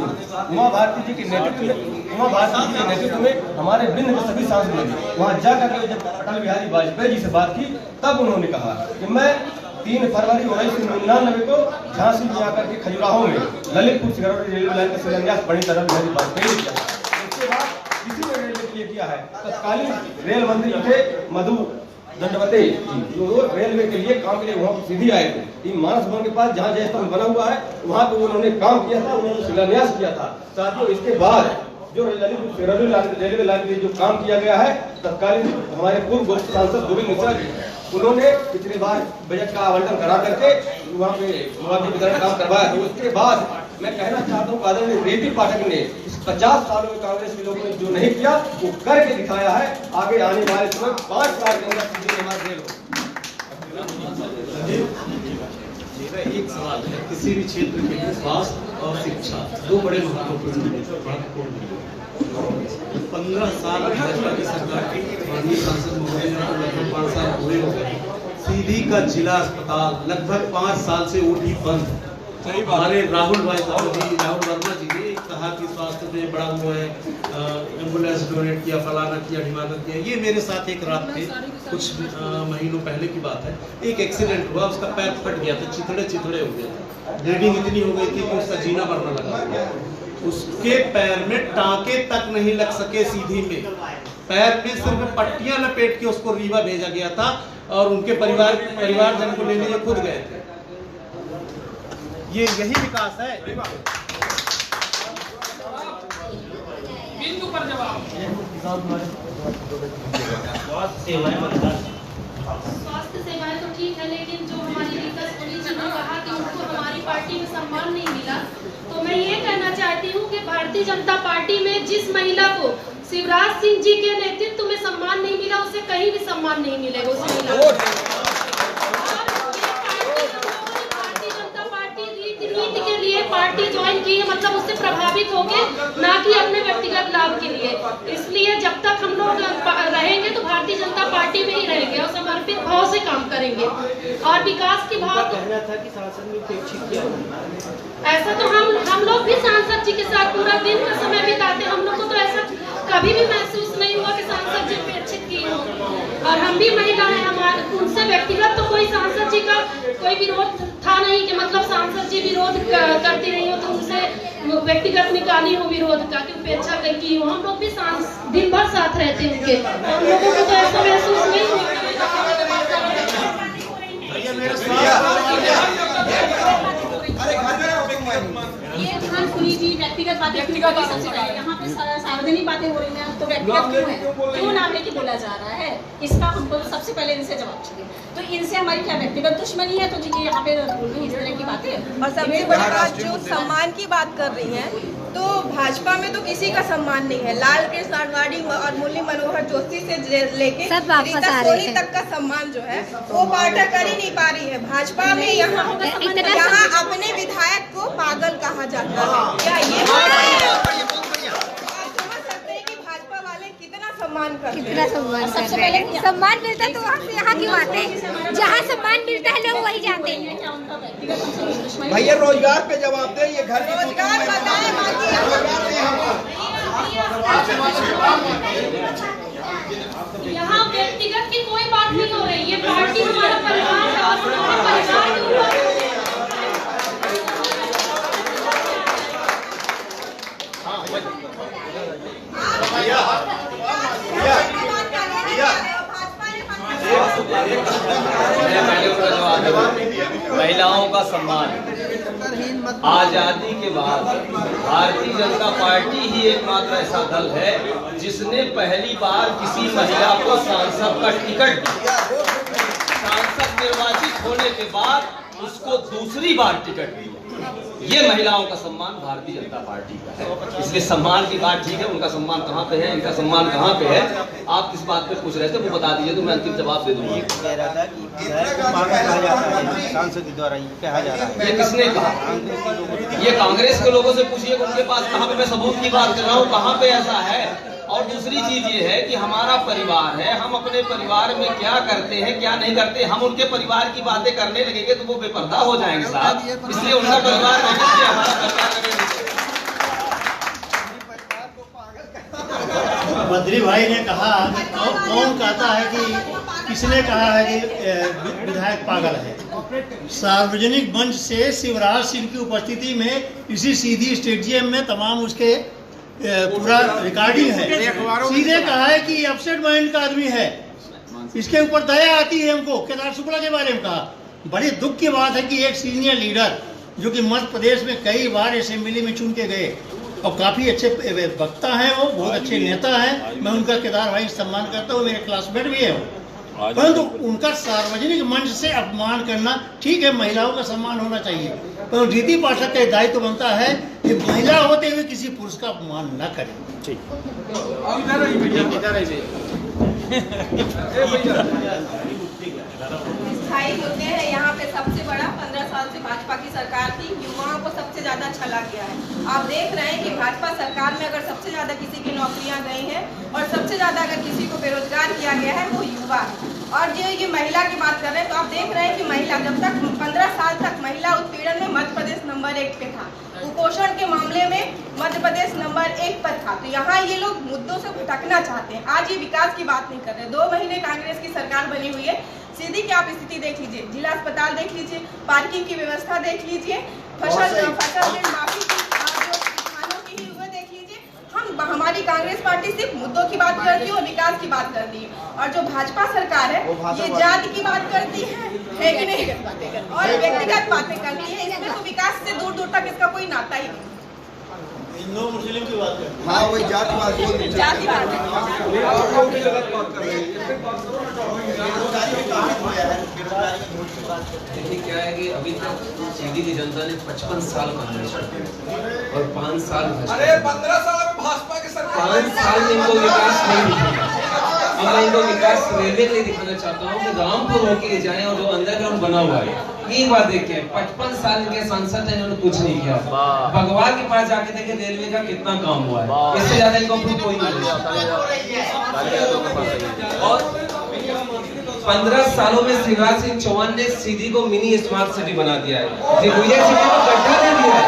उमा भारती जी के नेतृत्व में हमारे वृंद के सभी सांसद ने वहाँ जाकर के जब अटल बिहारी वाजपेयी जी से बात की तब उन्होंने कहा कि मैं 3 फरवरी 1999 को झांसी में आकर के खजुराहो में ललितपुर सिरौली रेलवे लाइन का शिलान्यास पंडित अटल बिहारी वाजपेयी ने किया। उसके बाद किसी ने रेलवे के लिए किया है, तत्कालीन रेल मंत्री थे मधु दंडवते जो रेलवे के लिए काम के लिए वहाँ सीधी आए थे। मानस भवन के पास जहाँ जय स्तंभ बना हुआ है वहाँ पे उन्होंने काम किया था, उन्होंने शिलान्यास किया था। साथियों, इसके बाद जो ललितपुर सिरौली रेलवे लाइन के लिए जो काम किया गया है, तत्कालीन हमारे पूर्व सांसद गोविंद मिश्रा जी उन्होंने पिछले बार बजट का आवंटन करा करके वहाँ पे मुआवजे वितरण काम करवाया। तो उसके बाद मैं कहना चाहता हूँ आदरणीय रेती पाठक ने इस 50 सालों में कांग्रेस के लोगों ने जो नहीं किया वो करके दिखाया है। आगे आने वाले समय 5 साल के अंदर सीधे हमारे रेल हो। मेरा एक सवाल है, किसी भी क्षेत्र के लिए स्वास्थ्य और शिक्षा 2 बड़े महत्वपूर्ण 15 साल भाजपा की सरकार की माननीय सांसद महोदय लगभग 5 साल पूरे हो गए। सीधी का जिला अस्पताल लगभग 5 साल से ओटी बंद। हमारे राहुल वर्मा जी ने कहा कि स्वास्थ्य में बड़ा हुआ है, एम्बुलेंस डोनेट किया, फलाना किया, ढिमाना किया। ये मेरे साथ एक रात थे, कुछ महीनों पहले की बात है। एक एक्सीडेंट हुआ, उसका पैर फट गया था, चिथड़े हो गया था, ब्लीडिंग इतनी हो गई थी कि उसका जीना मरना लगा। उसके पैर में टांके तक नहीं लग सके सीधी में, पैर में सिर्फ पट्टियां लपेट के उसको रीवा भेजा गया था और उनके परिवारजन को लेने ये खुद गए थे। ये यही विकास है। बिंदु पर जवाब। स्वास्थ्य सेवाएं तो ठीक है, लेकिन जो हमारी रीता सोनी जी ने कहा कि उनको हमारी पार्टी में सम्मान नहीं मिला, तो मैं ये कहना चाहती हूँ कि भारतीय जनता पार्टी में जिस महिला को शिवराज सिंह जी के नेतृत्व में सम्मान नहीं मिला, उसे कहीं भी सम्मान नहीं मिलेगा उस महिला को। भारतीय जनता पार्टी रीति के लिए पार्टी ज्वाइन की है, मतलब उससे प्रभावित होके, ना कि अपने व्यक्तिगत लाभ के लिए। इसलिए जब तक हम लोग रहेंगे तो भारतीय जनता पार्टी में ही रहेंगे और समर्पित भाव से काम करेंगे। और विकास की भाव कहना था कि सांसद ने उपेक्षित किया, ऐसा तो हम लोग भी सांसद जी के साथ पूरा दिन का समय बिताते, हम लोग को तो ऐसा कभी भी महसूस नहीं हुआ कि सांसद जी उपेक्षित की हो। और हम भी महिला हैं, हमारे उनसे व्यक्तिगत तो कोई सांसद जी का कोई विरोध था नहीं कि मतलब सांसद जी विरोध करती रही हो तो उनसे व्यक्तिगत निकाली हो विरोध का कि उपेक्षा की हो। हम लोग भी दिन भर साथ रहते हैं उनके, हम लोगों को तो ऐसा महसूस नहीं हुआ। ये ध्यान सुनी थी, व्यक्तिगत बातें यहाँ पे सार्वजनिक बातें हो रही हैं, तो व्यक्तिगत क्यों है, क्यों नाम लेके बोला जा रहा है, इसका हमको सबसे पहले इनसे जवाब चाहिए। तो इनसे हमारी क्या व्यक्तिगत दुश्मनी है, तो जी यहाँ पे बोल रही इस तरह की बातें। और सबसे बड़ी बात जो सम्मान की बात कर रही हैं, तो भाजपा में तो किसी का सम्मान नहीं है। लाल कृष्ण आडवाणी और मुरली मनोहर जोशी से लेके रीता सोनी तक का सम्मान जो है वो पार्टी कर ही नहीं पा रही है। भाजपा में यहाँ अपने विधायक को पागल कहा जाता है। क्या ये समझ सकते हैं कि भाजपा वाले कितना सम्मान करते हैं? कितना सम्मान? सबसे पहले सम्मान मिलता है तो वहाँ से यहाँ क्यों आते हैं? जहाँ सम्मान मिलता है लोग वही जाते हैं। भैया रोजगार पे जवाब दे, ये घर रोजगार बताएं। यहाँ व्यक्तिगत की कोई बात नहीं हो रही, ये पार्टी हमारा परिवार है और हमारे परिवार के ऊपर महिलाओं का सम्मान। आजादी के बाद भारतीय जनता पार्टी ही एकमात्र ऐसा दल है जिसने पहली बार किसी महिला को सांसद का टिकट दिया। सांसद निर्वाचित होने के बाद उसको दूसरी बार टिकट दिया। ये महिलाओं का सम्मान भारतीय जनता पार्टी का है। इसलिए सम्मान की बात ठीक है, उनका सम्मान कहाँ पे है, इनका सम्मान कहाँ पे है, आप किस बात पे पूछ रहे थे वो बता दीजिए तो मैं अंतिम जवाब दे दूंगा। कह रहा था कि विधायक को पागल कहा जाता है, सांसद के द्वारा ये कहा जा रहा है। ये किसने कहा? ये कांग्रेस के लोगों से पूछिए, उनके पास कहाँ पे मैं सबूत की बात कर रहा हूँ, कहाँ पे ऐसा है। और दूसरी चीज ये है कि हमारा परिवार है, हम अपने परिवार में क्या करते हैं क्या नहीं करते, हम उनके परिवार की बातें करने लगेंगे तो वो बेपर्दा हो जाएंगे साहब। इसलिए उनका परिवार नहीं, इसलिए हमारा परिवार। बद्री भाई ने कहा, कौन कहता है कि किसने कहा है कि विधायक पागल है? सार्वजनिक मंच से शिवराज सिंह की उपस्थिति में इसी सीधी स्टेडियम में तमाम उसके पूरा रिकॉर्डिंग है, सीधे कहा है कि अपसेट माइंड का आदमी है, इसके ऊपर दया आती है हमको। केदार शुक्ला के बारे में कहा। बड़ी दुख की बात है कि एक सीनियर लीडर जो कि मध्य प्रदेश में कई बार असेंबली में चुन के गए और काफ़ी अच्छे वक्ता हैं, वो बहुत अच्छे नेता हैं, मैं उनका केदार भाई सम्मान करता हूँ, मेरे क्लासमेट भी है, परंतु उनका सार्वजनिक मंच से अपमान करना ठीक है, महिलाओं का सम्मान होना चाहिए, परंतु रीति पाठक का दायित्व बनता है कि महिला होते हुए किसी पुरुष का अपमान न करें। स्थायी मुद्दे हैं यहाँ पे सबसे बड़ा 15 साल से भाजपा की सरकार थी, युवाओं को सबसे ज्यादा छला गया है। आप देख रहे हैं कि भाजपा सरकार में अगर सबसे ज्यादा किसी की नौकरियां गई हैं और सबसे ज्यादा अगर किसी को बेरोजगार किया गया है वो युवा है। और जो ये महिला की बात कर रहे हैं तो आप देख रहे हैं कि महिला जब तक 15 साल तक महिला उत्पीड़न में मध्य प्रदेश नंबर 1 पे था, कुपोषण के मामले में मध्य प्रदेश नंबर 1 पर था। तो यहाँ ये लोग मुद्दों से भटकना चाहते हैं। आज ये विकास की बात नहीं कर रहे। 2 महीने कांग्रेस की सरकार बनी हुई है, सीधी की आप स्थिति देख लीजिए, जिला अस्पताल देख लीजिए, पार्किंग की व्यवस्था देख लीजिए, फसल ऋण माफी की किसानों की ही हुए देख लीजिए। हमारी कांग्रेस पार्टी सिर्फ मुद्दों की बात करती है और विकास की बात करती है, और जो भाजपा सरकार है ये जाति की बात करती है कि नहीं, और व्यक्तिगत बातें करती है। इसमें तो विकास से दूर दूर तक इसका कोई नाता ही नहीं। हिंदू मुस्लिम की बात करते हैं। हाँ वही जातिवाद जातिवाद देखिए क्या है कि अभी तक सीधी की जनता ने 55 साल कांग्रेस और 5 साल अरे 15 साल में भाजपा की सरकार 5 साल में इनको विकास नहीं दिखा। अब मैं इनको विकास रेलवे के लिए दिखाना चाहता हूँ कि रामपुर होके जाए और जो अंडरग्राउंड बना हुआ है, एक बार देखे 55 साल के सांसद हैं, इन्होंने कुछ नहीं किया। भगवान के पास जाके देखे रेलवे का कितना काम हुआ है, इससे ज्यादा इनको कोई नहीं। और 15 सालों में शिवराज सिंह चौहान ने सीधी को मिनी स्मार्ट सिटी बना दिया है, दिग्विजय सिटी को गड्ढा दे दिया है।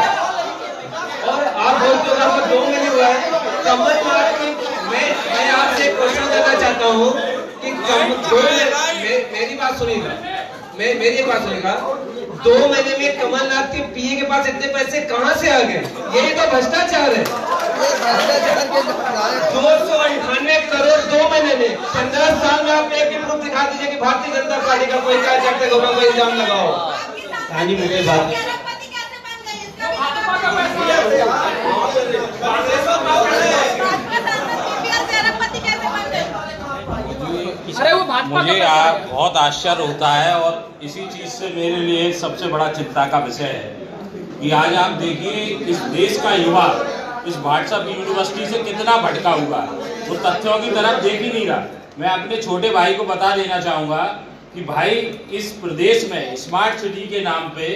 और आप बोलते हो आपका 2 महीने हुआ है, कमलनाथ की मैं आपसे एक क्वेश्चन करना चाहता हूँ कि मेरी बात सुनिएगा, मेरी बात सुनिएगा, 2 महीने में कमलनाथ के पीए के पास इतने पैसे कहाँ से आ गए? यही तो भ्रष्टाचार है। 298 करोड़ 2 महीने में। 15 साल में आप एक प्रूफ दिखा दीजिए कि भारतीय जनता पार्टी का कोई कार्यकर्ता के ऊपर कोई इल्जाम लगाओ। कहानी मुझे बात मुझे बहुत आश्चर्य होता है और इसी चीज से मेरे लिए सबसे बड़ा चिंता का विषय है कि आज आप देखिए इस देश का युवा इस व्हाट्सएप यूनिवर्सिटी से कितना भटका हुआ है, वो तथ्यों की तरफ देख ही नहीं रहा। मैं अपने छोटे भाई को बता देना चाहूँगा कि भाई इस प्रदेश में स्मार्ट सिटी के नाम पे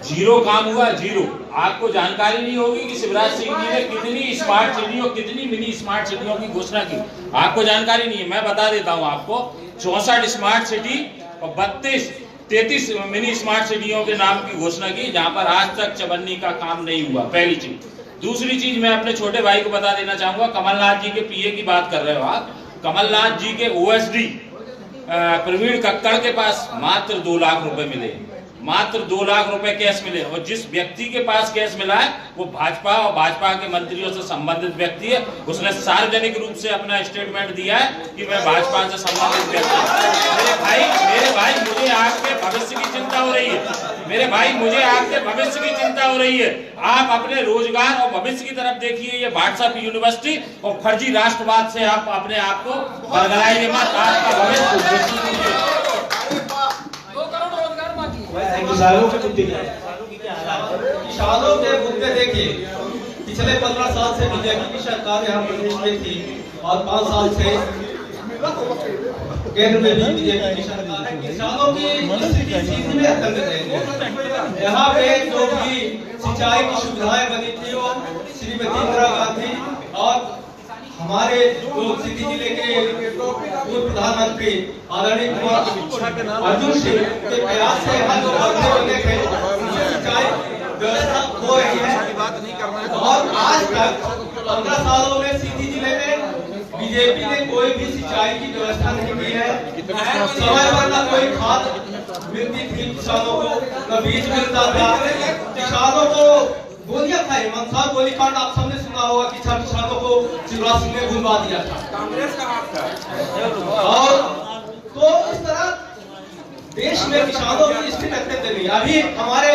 0 काम हुआ, 0। आपको जानकारी नहीं होगी कि शिवराज सिंह जी ने कितनी स्मार्ट सिटी और कितनी मिनी स्मार्ट सिटियों की घोषणा की, आपको जानकारी नहीं है। मैं बता देता हूँ आपको, 64 स्मार्ट सिटी और 33 मिनी स्मार्ट सिटियों के नाम की घोषणा की, जहाँ पर आज तक चवन्नी का काम नहीं हुआ। पहली चीज। दूसरी चीज मैं अपने छोटे भाई को बता देना चाहूंगा, कमलनाथ जी के पीए की बात कर रहे हो आप। कमलनाथ जी के ओएसडी प्रवीण कक्कड़ के पास मात्र 2 लाख रुपए मिले, मात्र 2 लाख रुपए कैश मिले। और जिस व्यक्ति के पास कैश मिला है वो भाजपा और भाजपा के मंत्रियों से संबंधित व्यक्ति है। उसने सार्वजनिक रूप से अपना स्टेटमेंट दिया है कि मैं भाजपा से संबंधित व्यक्ति हूं। मेरे भाई मुझे आपके भविष्य की चिंता हो रही है, मेरे भाई मुझे आपके भविष्य की चिंता हो रही है। आप अपने रोजगार और भविष्य की तरफ देखिए। ये व्हाट्सएप यूनिवर्सिटी और फर्जी राष्ट्रवाद से आप अपने आप को बदलाइए मत। आपका भविष्य किसानों के मुद्दे देखिए, पिछले 15 साल से बीजेपी की सरकार यहाँ प्रदेश में थी और 5 साल से केंद्र में भी बीजेपी की सरकार है। किसानों की स्थिति में अत्यंत रहेंगे। यहाँ पे जो भी सिंचाई की सुविधाएं बनी थी वो श्रीमती इंदिरा गांधी और हमारे जो सिटी जिले के पूर्व प्रधानमंत्री आदरणीय कुमार अर्जुन सिंह के प्रयास से यहाँ जो बदले बने थे सिंचाई व्यवस्था हो रही है। और आज तक 15 सालों में सिटी जिले में बीजेपी ने कोई भी सिंचाई की व्यवस्था नहीं की है। समय पर न कोई खाद मिलती थी किसानों को, न बीज मिलता था। किसानों को गोलियां खाई, मनसार गोलीकांड आप सबने सुना होगा कि किसानों को शिवराज सिंह ने बुलवा दिया था, कांग्रेस का हाथ था। और तो इस तरह देश में किसानों की स्थिति अत्यंत नहीं। अभी हमारे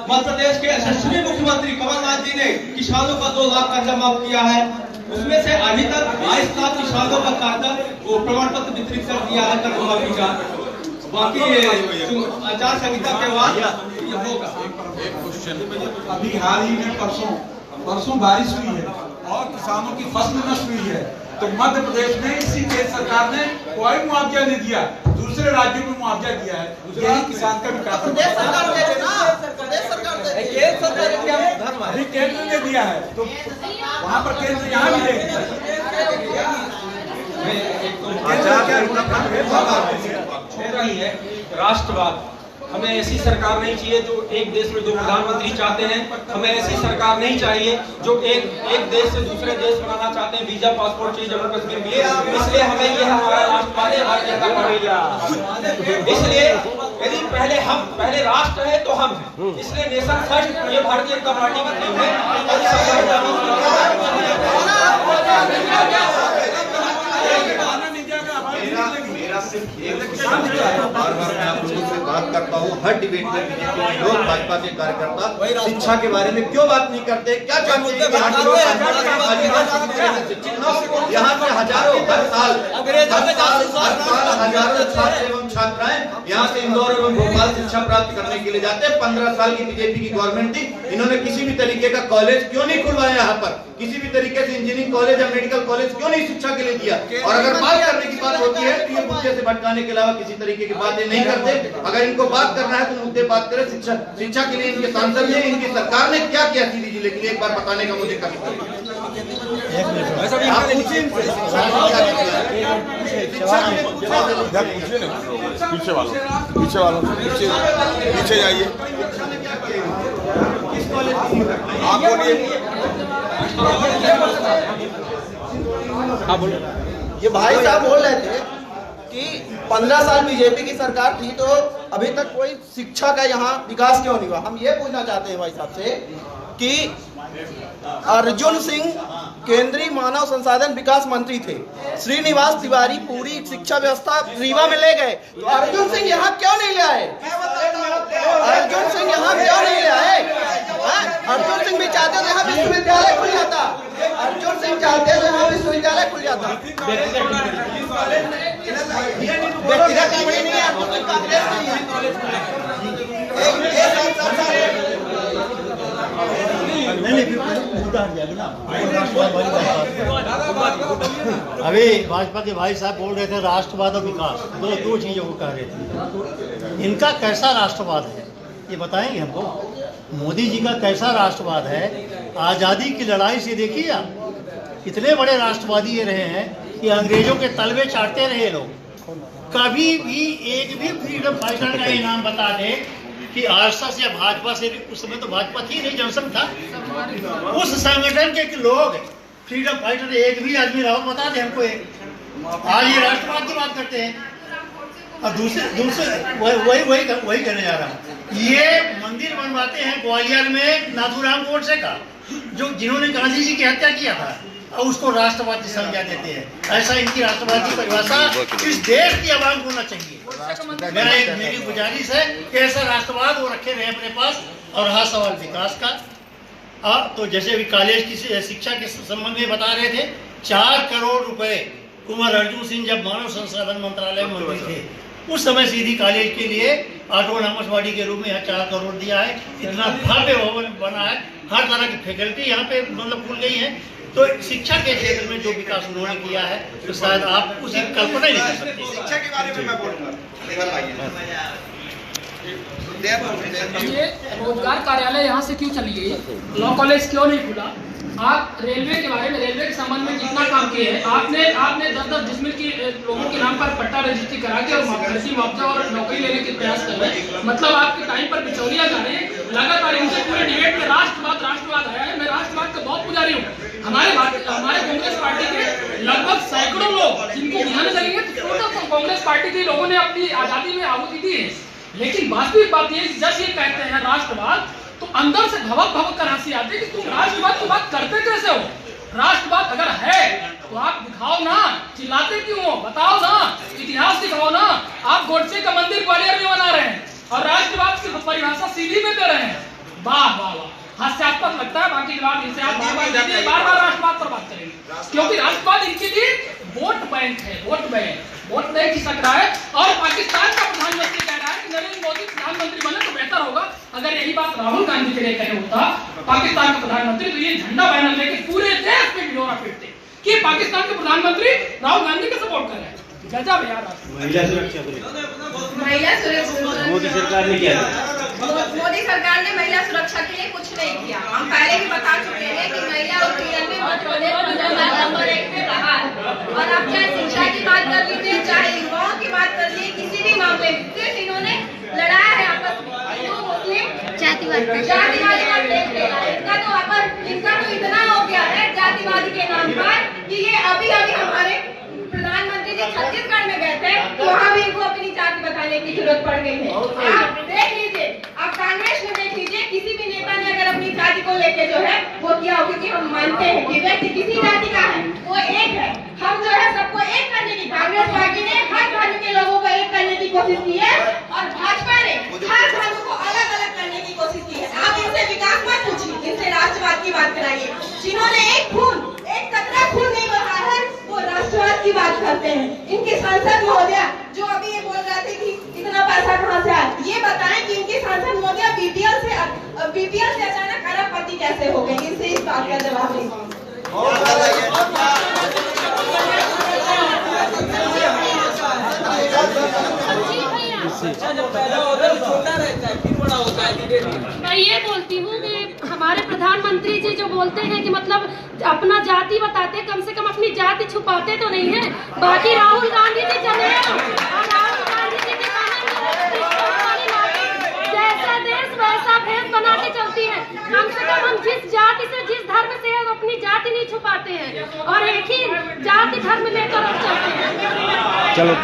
मध्य प्रदेश के यशस्वी मुख्यमंत्री कमलनाथ जी ने किसानों का 2 लाख कर्जा माफ किया है। उसमें से अभी तक 22 लाख किसानों का कर्जा वो प्रमाण पत्र वितरित कर दिया है कर्ज माफी का। बाकी आचार संहिता के बाद ये होगा। अभी हाल ही में परसों बारिश हुई है और किसानों की फसल नष्ट हुई है, तो मध्य प्रदेश में इसी केंद्र सरकार ने कोई मुआवजा नहीं दिया, दूसरे राज्यों में मुआवजा दिया है। यही किसान का विकास अभी केंद्र ने दिया है, तो वहाँ पर केंद्र यहाँ भी देगा। राष्ट्रवाद, हमें ऐसी सरकार नहीं चाहिए जो एक देश में 2 प्रधानमंत्री चाहते हैं। हमें ऐसी सरकार नहीं चाहिए जो एक देश से दूसरे देश बनाना चाहते हैं। वीजा पासपोर्ट चाहिए जम्मू कश्मीर में, इसलिए हमें ये हमारा राष्ट्रवाद है, भारतीय जनता पार्टी। इसलिए यदि पहले राष्ट्र है तो हम हैं, इसलिए नेशन फर्स्ट ये भारतीय जनता पार्टी की टीम है। बार-बार मैं आप लोगों से बात करता हूँ, हर डिबेट में बीजेपी के लोग, भाजपा के कार्यकर्ता शिक्षा के बारे में क्यों बात नहीं करते? क्या चाहते हैं? यहाँ से हजारों हर साल हजारों छात्र एवं छात्राएं यहाँ से इंदौर एवं भोपाल शिक्षा प्राप्त करने के लिए जाते हैं। 15 साल की बीजेपी की गवर्नमेंट थी, इन्होंने किसी भी तरीके का कॉलेज क्यों नहीं खुलवाया? यहाँ पर किसी भी तरीके से इंजीनियरिंग कॉलेज या मेडिकल कॉलेज क्यों नहीं शिक्षा के लिए दिया? और अगर बात करने की बात होती है तो ये मुद्दे से भटकाने के अलावा किसी तरीके की बातें नहीं करते। अगर इनको बात करना है तो मुद्दे बात करें। शिक्षा के लिए इनके सांसद ने, इनकी सरकार ने क्या किया सीधी जिले के लिए, एक बार बताने का मुझे कभी पीछे जाइए, आप बोलिए। हाँ बोलो। ये भाई साहब बोल रहे थे कि 15 साल बीजेपी की सरकार थी तो अभी तक कोई शिक्षा का यहाँ विकास क्यों नहीं हुआ? हम ये पूछना चाहते हैं भाई साहब से कि अर्जुन सिंह केंद्रीय मानव संसाधन विकास मंत्री थे, श्रीनिवास तिवारी पूरी शिक्षा व्यवस्था रीवा में ले गए, तो अर्जुन सिंह यहाँ क्यों नहीं ले आए? अर्जुन सिंह यहाँ क्यों नहीं ले आए? अर्जुन सिंह भी चाहते थे यहाँ विश्वविद्यालय खुल जाता, अर्जुन सिंह चाहते थे यहाँ विश्वविद्यालय खुल जाता। व्यक्तिगत टिप्पणी नहीं है, अर्जुन सिंह कांग्रेस नहीं अभी भाजपा के भाई साहब बोल रहे थे राष्ट्रवाद और विकास, दो चीजों को कह रहे थे। इनका कैसा राष्ट्रवाद है ये बताएंगे हमको? मोदी जी का कैसा राष्ट्रवाद है? आजादी की लड़ाई से देखिए आप, इतने बड़े राष्ट्रवादी ये रहे हैं कि अंग्रेजों के तलवे चाटते रहे लोग। कभी भी एक भी फ्रीडम फाइटर का ये नाम बता दे कि आरएसएस या भाजपा से, उस समय तो भाजपा थी नहीं, जनसंघ था, उस संगठन के लोग फ्रीडम फाइटर एक भी आदमी राहुल बता दे हमको एक। आज ये राष्ट्रवाद की बात करते हैं और दूसरे वही कहने जा रहा हूँ। ये मंदिर बनवाते हैं ग्वालियर में नाथूराम गोडसे का, जो जिन्होंने गांधी जी की हत्या किया था, और उसको राष्ट्रवादी संज्ञा देते हैं। ऐसा इनकी राष्ट्रवाद की परिभाषा इस देश की आवाम को होना चाहिए। मेरी गुजारिश है कि ऐसा राष्ट्रवाद वो रखे रहे अपने पास। और रहा सवाल विकास का, तो जैसे अभी कॉलेज की शिक्षा के संबंध में बता रहे थे, 4 करोड़ रुपए कुंवर अर्जुन सिंह जब मानव संसाधन मंत्रालय में मंत्री थे, उस समय सीधी कॉलेज के लिए ऑटोनॉमस बॉडी के रूप में यहाँ 4 करोड़ दिया है। इतना भव्य भवन बना है, हर तरह की फैकल्टी यहाँ पे मतलब खुल गई है। तो शिक्षा के क्षेत्र में जो विकास उन्होंने किया है, तो शायद आप उसकी कल्पना ही नहीं कर सकते। शिक्षा के बारे में मैं बोलूँगा, ये रोजगार कार्यालय यहाँ से क्यों चली गई, लॉ कॉलेज क्यों नहीं खुला? आप रेलवे के बारे में, रेलवे के संबंध में जितना काम किए हैं आपने 10-10 डिसमिल की लोगों के नाम पर पट्टा रजिस्ट्री करा के और मुआवजा और नौकरी लेने के प्रयास कर रहे हैं। मतलब आपके टाइम पर बिचौलिया जा रहे हैं। लगातार इनसे पूरे डिबेट में राष्ट्रवाद आया है। मैं राष्ट्रवाद का बहुत पुजारी हूँ। हमारे कांग्रेस पार्टी के लगभग सैकड़ों लोग जिनको ध्यान लगेंगे, तो टोटल कांग्रेस पार्टी के लोगों ने अपनी आजादी में आहुति दी है। लेकिन वास्तविक बात यह है, जब ये कहते हैं राष्ट्रवाद, तो अंदर से भवक कर हंसी आती है कि तुम राष्ट्रवाद की बात करते कैसे हो? राष्ट्रवाद अगर है तो आप दिखाओ ना, चिल्लाते क्यों हो? बताओ ना, इतिहास दिखाओ ना। आप गोडसे का मंदिर ग्वालियर में बना रहे हैं और राष्ट्रवाद की परिभाषा सीधी में दे रहे हैं। वाह वाह वाह, हास्यास्पद लगता है। बाकी बात इनसे आप बार-बार राष्ट्रवाद पर बात करेंगे, क्योंकि राष्ट्रवाद इनके लिए वोट बैंक है। वोट बैंक खिसक रहा है। और पाकिस्तान का प्रधानमंत्री कह रहा है कि नरेंद्र मोदी प्रधानमंत्री बने तो बेहतर होगा। अगर यही बात राहुल गांधी के लिए कहे होता पाकिस्तान का प्रधानमंत्री, तो ये झंडा बैनर लेके पूरे देश में ढिंढोरा पीटते कि पाकिस्तान के प्रधानमंत्री राहुल गांधी का सपोर्ट कर रहे हैं। गजब है यार। महिला सुरक्षा मोदी सरकार ने क्या? मोदी सरकार ने महिला सुरक्षा के लिए कुछ नहीं किया। हम पहले भी बता चुके हैं कि महिला उत्पीड़न में मध्य प्रदेश नंबर 1 पे रहा है। और आप चाहे शिक्षा की बात कर लीजिए, चाहे युवाओं की बात कर लीजिए, किसी भी मामले में सिर्फ इन्होंने लड़ाया है आपस में हिंदू मुस्लिम जातिवादी का देख लेगा। इनका तो इतना हो गया है जातिवादी के नाम पर कि ये अभी हमारे प्रधानमंत्री जी छत्तीसगढ़ में गए थे, तो वहाँ भी इनको अपनी जाति बताने की जरूरत पड़ गई है। आप देख लीजिए, आप कांग्रेस में देख लीजिए, किसी भी नेता ने अगर अपनी जाति को लेके जो है वो किया हो, क्योंकि हम मानते हैं कि व्यक्ति किसी जाति का है वो एक है। हम जो है सबको एक करने की, कांग्रेस पार्टी ने हर धर्म के लोगों को एक करने की कोशिश की है और भाजपा ने हर धर्म को अलग अलग करने की कोशिश की है। आप इनसे विकास मत पूछिए, इनसे राष्ट्रवाद की बात कराइए। जिन्होंने एक कतरा खून नहीं बहा है, वो राष्ट्रवाद की बात करते हैं। इनके सांसद महोदया जो अभी ये बोल रहे थे कि इतना पैसा कहाँ से आया, ये बताएं कि इनके सांसद महोदया बीपीएल से अचानक अरबपति कैसे हो गए? इनसे इस बात का जवाब नहीं। मैं ये बोलती हूँ कि हमारे प्रधानमंत्री जी जो बोलते हैं कि मतलब अपना जाति बताते, कम से कम अपनी जाति छुपाते तो नहीं है। बाकी राहुल गांधी जी चले और राहुल गांधी जी के जैसा देश वैसा भेष बना के चलती है। कम से कम हम जिस जाति से, जिस धर्म से है, अपनी जाति नहीं छुपाते हैं और एक ही जाति धर्म लेकर चलते हैं। चलो